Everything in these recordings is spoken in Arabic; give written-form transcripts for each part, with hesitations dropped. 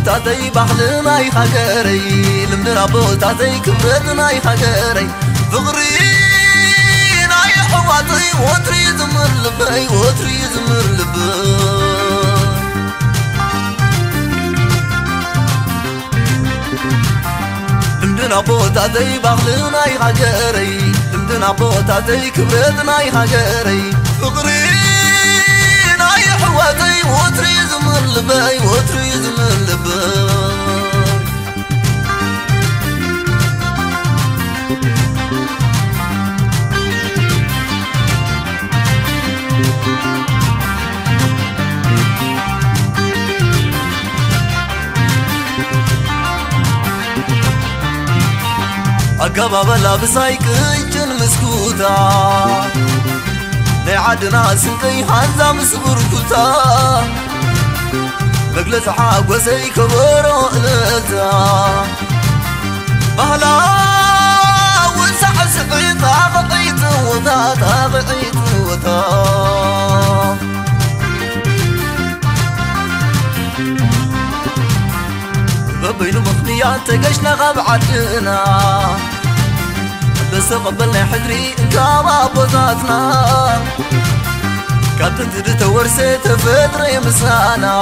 بوتاتي بخلنا يخجري لمدنا بوتاتي كبرتنا يخجري فقري ناي حواتي وتري زمر لبي وتري زمر لبي لمدنا بوتاتي بخلنا يخجري لمدنا بوتاتي كبرتنا يخجري فقري ناي حواتي وتري زمر لبي وتري زمر لبي أقبب لابسايك إنجن مسكوتا لعدنا سنكي حانزا مسبور كوتا بقلت حاق وسيك برو إلتا بهلا ونسح سبعيتا غطيت وتا تغطيت وتا بينو مخنيات تقشنا غاب عدنا بس قبلنا حدري انكابا بوزاتنا كابتن تدت ورسيت فدري مسانا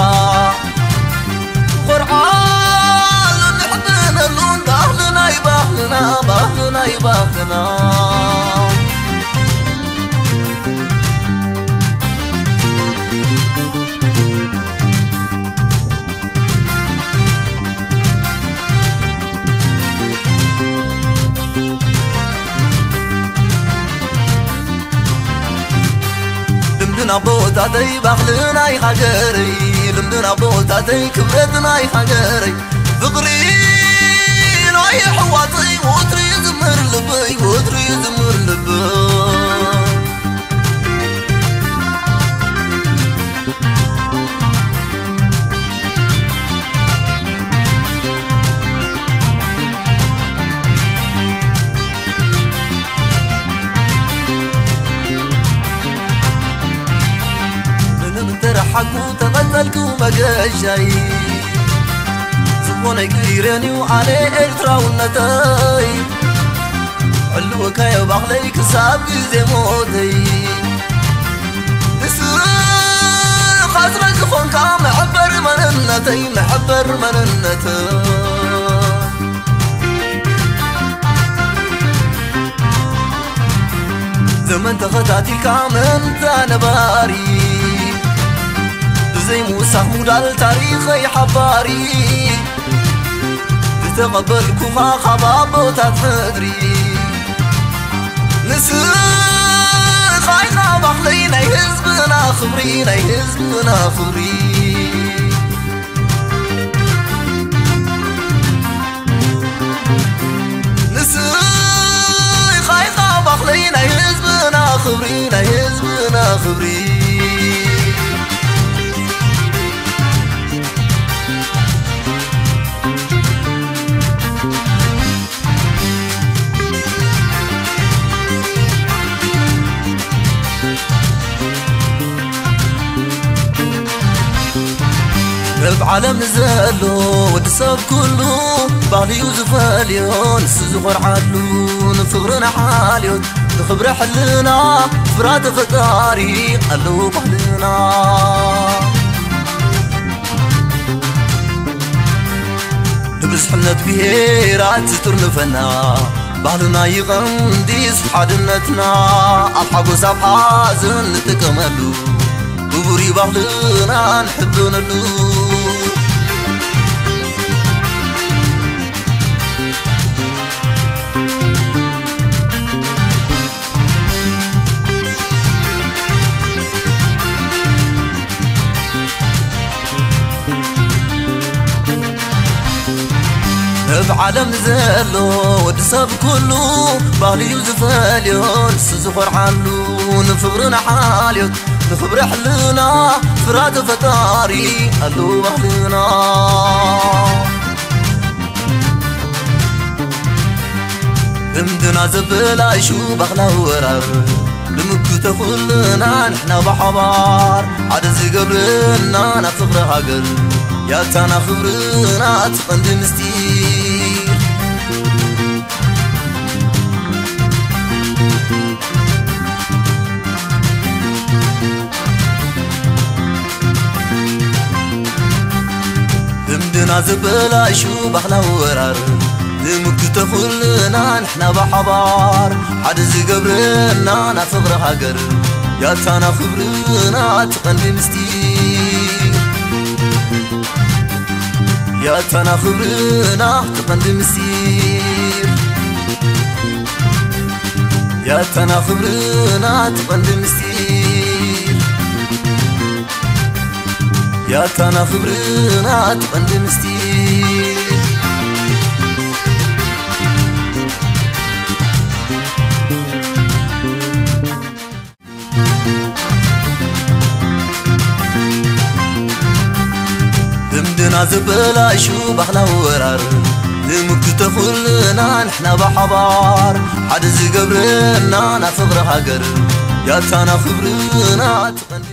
قرعان نحضن اللون باهلنا يباهلنا باهلنا يباهلنا لمدنا بوتاتي بخلنا يخجري لمدنا بوتاتي كبرتنا يخجري فقري ناي حواتي وتري زمر لبي وتري زمر لبي حقو تقتلكو مقاشاي زبوني كيراني وعلي إرترا والنتاي علوكا يا بغليك سابقي زي موتي نسر خاطرك خونكا محبر مننتي محبر مننتي زمن تغتاتي كامن تانباري زي موسى مودال تاريخي حباري تتقبل كوخا خباب تتفدري نسر خاينا بخلينا يهزبنا خبرينا يهزبنا خبري نسر خاينا بخلينا يهزبنا خبرينا يهزبنا خبري بعالم نزالو ودساب كله بعلي وزفاليون سزغر عدلون فغرنا حاليون نخبر حلنا فراد فتاري قلو بحلنا نبس حنت بهيرات ترنفنا بعلنا يغنديس حدنتنا أبحق وساب حازن نتكملو بوري بعلنا نحبنا اللو بعالم نزالو ودساب كله بالي وزفاليون سزخر حالون فبرنا حاليون نخبر حلنا فراد فتاري قالوا أهلنا امدنا زبلا يشو بغلا ورار لمكو تخلنا نحنا بحبار عدزي قبلنا نفقر هاقل يا تانا خبرنا تقند مستير دمدنا زبلا شو بخلا ورار نمكت خلنا نحنا بحبار حد زقبرنا نفغر هاجر يا تانا خبرنا تقند مستير يا تانا خبرنا تقند مستير يا تانا خبرنا تقند مستير يا تانا خبرنا تقند مستير دمدنا زبلا شو بخلا ورار نمكت خلنا نحنا بحبار حد زقبرنا نفغر هاجر يا تانا خبرنا تقند